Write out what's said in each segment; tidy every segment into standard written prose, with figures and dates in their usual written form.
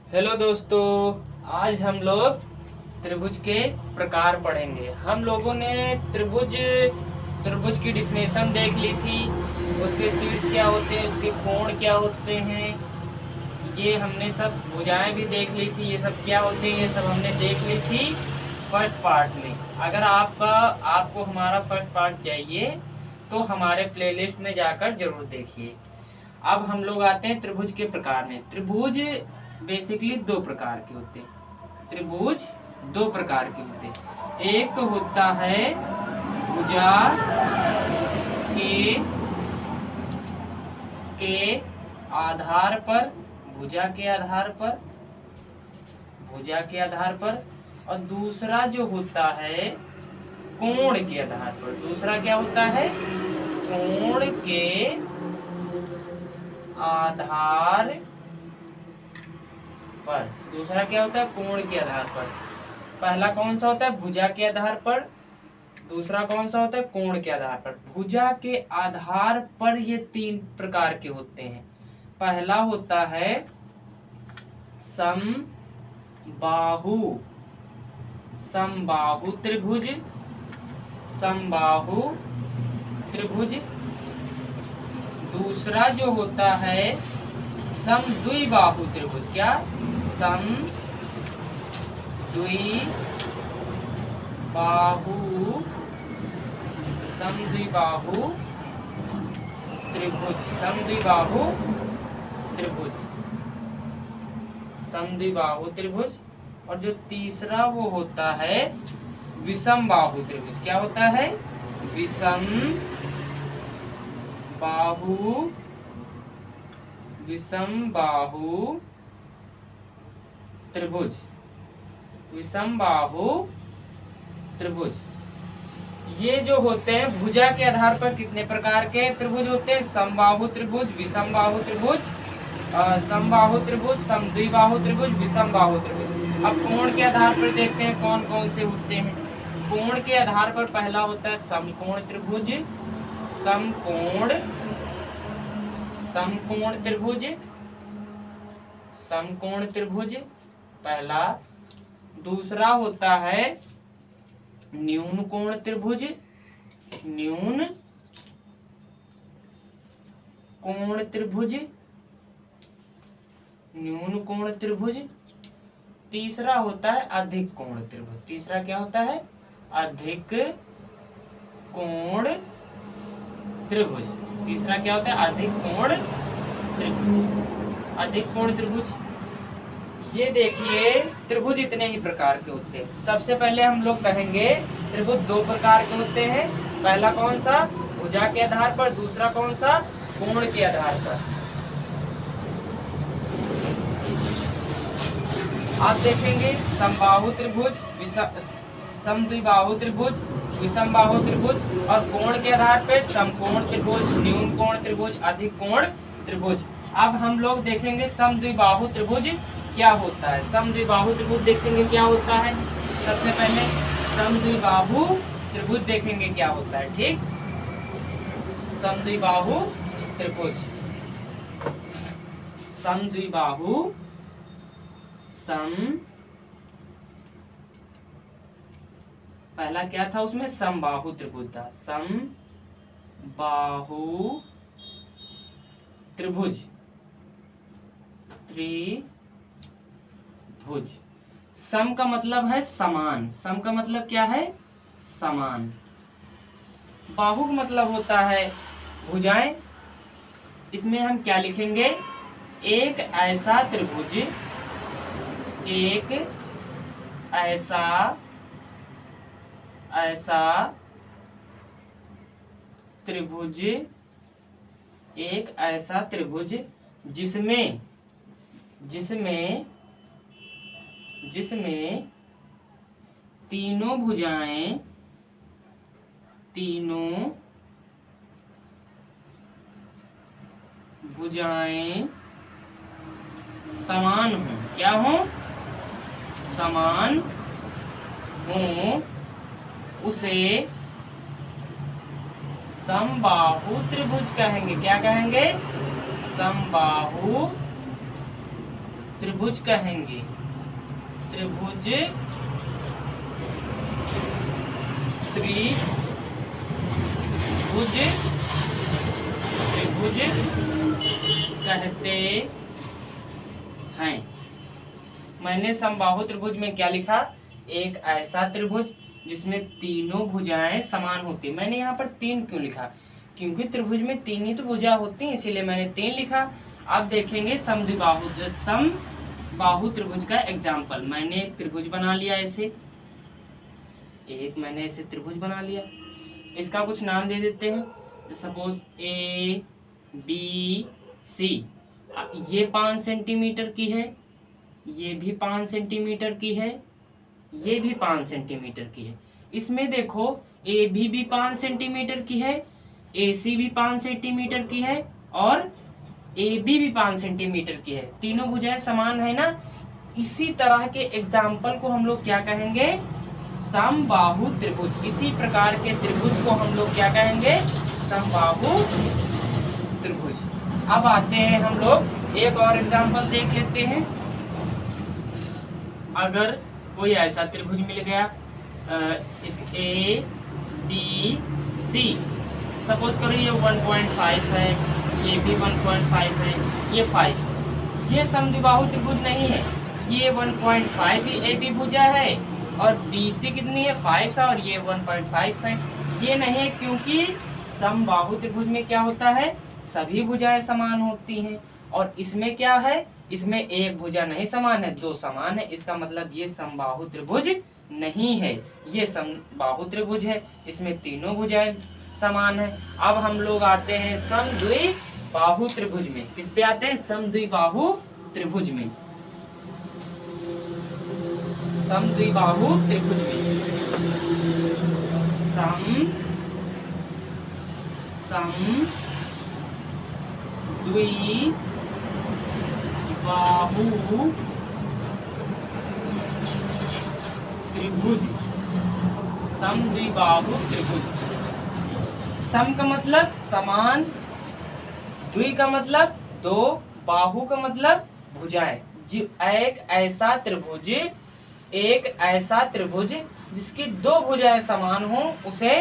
Hello दोस्तों, आज हम लोग त्रिभुज के प्रकार पढ़ेंगे। हम लोगों ने त्रिभुज त्रिभुज की डिफिनेशन देख ली थी, उसके शीर्ष क्या होते हैं, उसके कोण क्या होते हैं, ये हमने सब भुजाएं भी देख ली थी। ये सब क्या होते हैं, ये सब हमने देख ली थी फर्स्ट पार्ट में। अगर आपको हमारा फर्स्ट पार्ट चाहिए तो हमारे प्लेलिस्ट में जाकर जरूर देखिए। अब हम लोग आते हैं त्रिभुज के प्रकार में। त्रिभुज बेसिकली दो प्रकार के होते हैं। त्रिभुज दो प्रकार के होते हैं। एक तो होता है भुजा के आधार पर, भुजा के आधार पर, भुजा के आधार पर, और दूसरा जो होता है कोण के आधार पर। दूसरा क्या होता है, कोण के आधार पर। दूसरा क्या होता है, कोण के आधार पर। पहला कौन सा होता है, भुजा के आधार पर। दूसरा कौन सा होता है, कोण के आधार पर। भुजा के आधार पर ये तीन प्रकार के होते हैं। पहला होता है समबाहु, समबाहु त्रिभुज, समबाहु त्रिभुज। दूसरा जो होता है समद्विबाहु त्रिभुज। क्या, समद्विबाहु, समद्विबाहु त्रिभुज, समद्विबाहु त्रिभुज, समद्विबाहु त्रिभुज। और जो तीसरा वो होता है विषमबाहु त्रिभुज। क्या होता है, विषमबाहु, विषमबाहु त्रिभुज, विषमबाहु त्रिभुज। ये जो होते हैं भुजा के आधार पर कितने प्रकार के त्रिभुज होते हैं, समबाहु त्रिभुज, विषमबाहु त्रिभुज, समबाहु त्रिभुज, समद्विबाहु त्रिभुज, विषमबाहु त्रिभुज। अब कोण के आधार पर देखते हैं कौन कौन से होते हैं। कोण के आधार पर पहला होता है समकोण त्रिभुज, समकोण, समकोण त्रिभुज, समकोण त्रिभुज पहला। दूसरा होता है न्यून कोण त्रिभुज, न्यून कोण त्रिभुज, न्यून कोण त्रिभुज। तीसरा होता है अधिक कोण त्रिभुज। तीसरा क्या होता है, अधिक कोण त्रिभुज। तीसरा क्या होता है, अधिक कोण त्रिभुज, अधिक कोण त्रिभुज। ये देखिए त्रिभुज इतने ही प्रकार के होते हैं। सबसे पहले हम लोग कहेंगे त्रिभुज दो प्रकार के होते हैं। पहला कौन सा, भुजा के आधार पर। दूसरा कौन सा, कोण के आधार पर। आप देखेंगे समबाहु त्रिभुज, समद्विबाहु त्रिभुज, विषमबाहु त्रिभुज, और कोण के आधार पर समकोण त्रिभुज, न्यून कोण त्रिभुज, अधिक कोण त्रिभुज। अब हम लोग देखेंगे समद्विबाहु त्रिभुज क्या होता है। समद्विबाहु त्रिभुज देखेंगे क्या होता है। सबसे पहले समद्विबाहु त्रिभुज देखेंगे क्या होता है। ठीक, समद्विबाहु त्रिभुज, समद्विबाहु, पहला क्या था उसमें, समबाहु त्रिभुज था। समबाहु त्रिभुज, त्रिभुज। सम का मतलब है समान। सम का मतलब क्या है, समान। बाहु का मतलब होता है भुजाएं। इसमें हम क्या लिखेंगे, एक ऐसा त्रिभुज, एक ऐसा त्रिभुज, एक ऐसा त्रिभुज जिसमें तीनों भुजाएं समान हों। क्या हो, समान हो, उसे समबाहु त्रिभुज कहेंगे। क्या कहेंगे, समबाहु त्रिभुज कहेंगे। त्रिभुज कहते हैं। मैंने समबाहु त्रिभुज में क्या लिखा? एक ऐसा त्रिभुज जिसमें तीनों भुजाएं समान होती। मैंने यहाँ पर 3 क्यों लिखा? क्योंकि त्रिभुज में 3 ही तो भुजा होती हैं, इसीलिए मैंने 3 लिखा। अब देखेंगे समबाहु त्रिभुज का एग्जाम्पल। मैंने एक त्रिभुज बना लिया, ऐसे मैंने ऐसे त्रिभुज बना लिया। इसका कुछ नाम दे देते हैं। Suppose A B C. ये 5 सेंटीमीटर की है, ये भी 5 सेंटीमीटर की है, ये भी 5 सेंटीमीटर की है। इसमें देखो ए भी 5 सेंटीमीटर की है, ए सी भी 5 सेंटीमीटर की है और ए भी 5 सेंटीमीटर की है। तीनों भुजाएं समान है ना। इसी तरह के एग्जाम्पल को हम लोग क्या कहेंगे? समबाहु त्रिभुज। इसी प्रकार के त्रिभुज को हम लोग क्या कहेंगे? समबाहु त्रिभुज। अब आते हैं हम लोग एक और एग्जाम्पल देख लेते हैं। अगर कोई ऐसा त्रिभुज मिल गया ए बी सी, सपोज करो ये 1.5 है, ये भी 1.5 है, ये 5। ये समद्विबाहु त्रिभुज नहीं है। ये 1.5 ही ए बी भुजा है और बी सी कितनी है? 5 है और ये 1.5 है। ये नहीं है, क्योंकि समबाहु त्रिभुज में क्या होता है? सभी भुजाएं समान होती हैं। और इसमें क्या है? इसमें एक भुजा नहीं समान है, 2 समान है। इसका मतलब ये समबाहु त्रिभुज नहीं है, ये समबाहु त्रिभुज है। इसमें तीनों भुजाएं समान है। अब हम लोग आते हैं समद्विबाहु त्रिभुज में। किस पे आते हैं? समद्विबाहु त्रिभुज में। समद्विबाहु त्रिभुज में समद्विबाहु त्रिभुज। समद्विबाहु त्रिभुज। सम का मतलब समान, द्वि का मतलब 2, बाहु का मतलब भुजाएं। एक ऐसा त्रिभुज जिसकी 2 भुजाएं समान हो उसे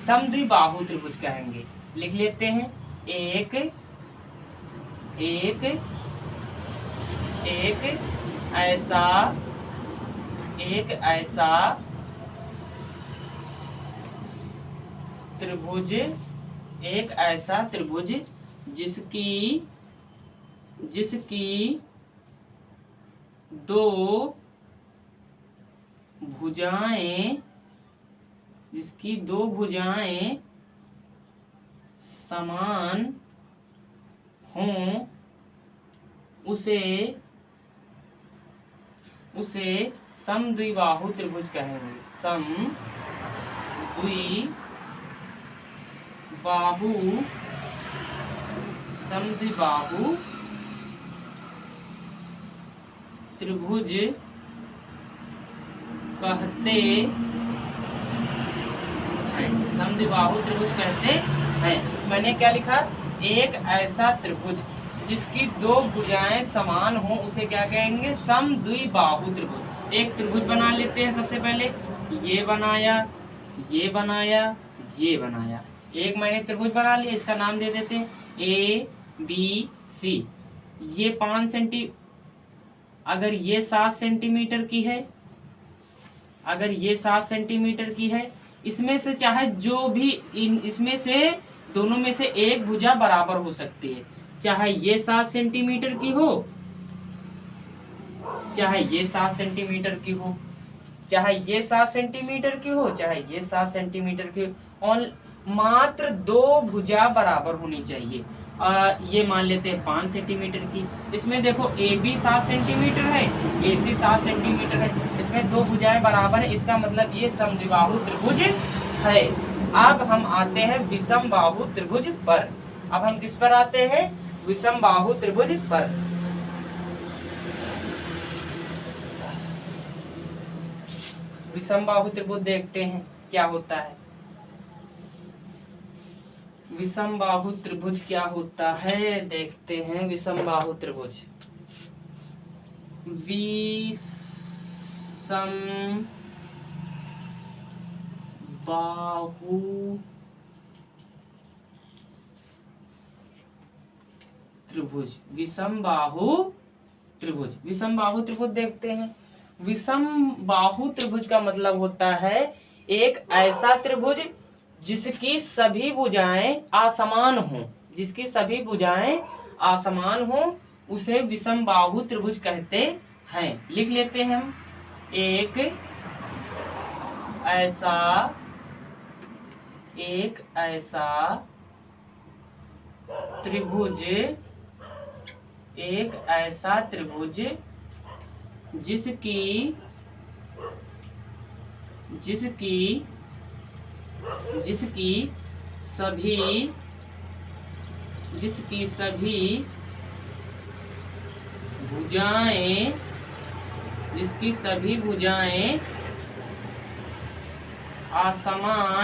समद्विबाहु त्रिभुज कहेंगे। लिख लेते हैं। एक ऐसा त्रिभुज जिसकी 2 भुजाएं समान हों उसे समद्विबाहु त्रिभुज कहेंगे। समद्विबाहु त्रिभुज कहते हैं। समद्विबाहु त्रिभुज कहते हैं। मैंने क्या लिखा? एक ऐसा त्रिभुज जिसकी 2 भुजाएं समान हो उसे क्या कहेंगे? समद्विबाहु त्रिभुज। एक त्रिभुज बना लेते हैं। सबसे पहले ये बनाया, ये बनाया, ये बनाया। एक मैंने त्रिभुज बना लिया, इसका नाम दे देते हैं ए बी सी। ये 5 सेंटी, अगर ये 7 सेंटीमीटर की है, अगर ये 7 सेंटीमीटर की है, इसमें से चाहे जो भी इसमें से दोनों में से एक भुजा बराबर हो सकती है। चाहे ये 7 सेंटीमीटर की हो, चाहे ये 7 सेंटीमीटर की हो, चाहे ये 7 सेंटीमीटर की हो, चाहे ये 7 सेंटीमीटर की हो। और मात्र 2 भुजा बराबर होनी चाहिए। ये मान लेते हैं 5 सेंटीमीटर की। इसमें देखो ए बी 7 सेंटीमीटर है, ए सी 7 सेंटीमीटर है। इसमें 2 भुजाएं बराबर है, इसका मतलब ये समद्विबाहु त्रिभुज है। अब हम आते हैं विषमबाहु त्रिभुज पर। अब हम किस पर आते हैं? विषमबाहु त्रिभुज पर। विषमबाहु त्रिभुज देखते हैं क्या होता है। विषमबाहु त्रिभुज क्या होता है देखते हैं। विषमबाहु त्रिभुज विषमबाहु त्रिभुज। विषमबाहु त्रिभुज, विषमबाहु त्रिभुज देखते हैं। विषमबाहु त्रिभुज का मतलब होता है एक ऐसा त्रिभुज जिसकी सभी भुजाएं असमान हों, जिसकी सभी भुजाएं असमान हों, उसे विषमबाहु त्रिभुज कहते हैं। लिख लेते हैं हम, एक ऐसा त्रिभुज, एक ऐसा त्रिभुज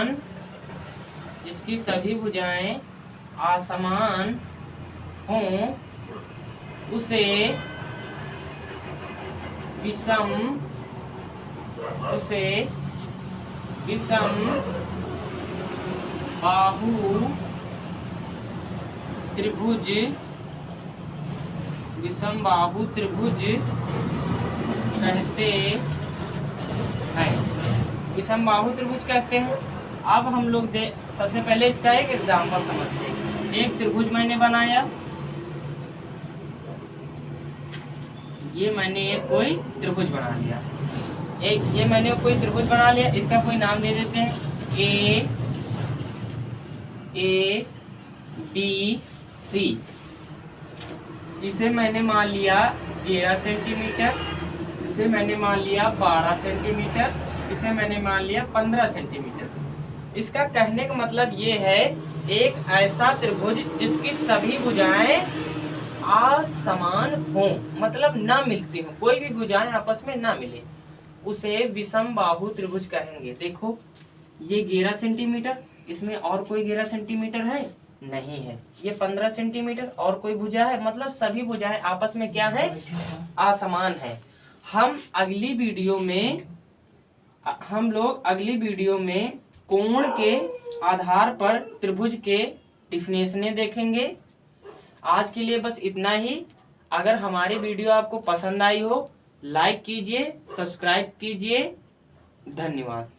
जिसकी सभी भुजाएं असमान हों, उसे विषमबाहु त्रिभुज कहते हैं। विषमबाहु त्रिभुज कहते हैं। अब हम लोग सबसे पहले इसका एक एग्जाम्पल समझते हैं। एक त्रिभुज मैंने बनाया, ये मैंने कोई त्रिभुज बना लिया, ये मैंने कोई त्रिभुज बना लिया। इसका कोई नाम दे देते हैं, ए बी सी। इसे मैंने मान लिया 11 सेंटीमीटर, इसे मैंने मान लिया 12 सेंटीमीटर, इसे मैंने मान लिया 15 सेंटीमीटर। इसका कहने का मतलब ये है एक ऐसा त्रिभुज जिसकी सभी भुजाएं असमान हों, मतलब ना मिलती हो, कोई भी भुजाएं आपस में ना मिले, उसे विषमबाहु त्रिभुज कहेंगे। देखो ये 11 सेंटीमीटर, इसमें और कोई 11 सेंटीमीटर है नहीं है, ये 15 सेंटीमीटर और कोई भुजा है, मतलब सभी भुजाएं आपस में क्या है, असमान है। हम लोग अगली वीडियो में कोण के आधार पर त्रिभुज के डिफिनेशनें देखेंगे। आज के लिए बस इतना ही। अगर हमारी वीडियो आपको पसंद आई हो, लाइक कीजिए, सब्सक्राइब कीजिए। धन्यवाद।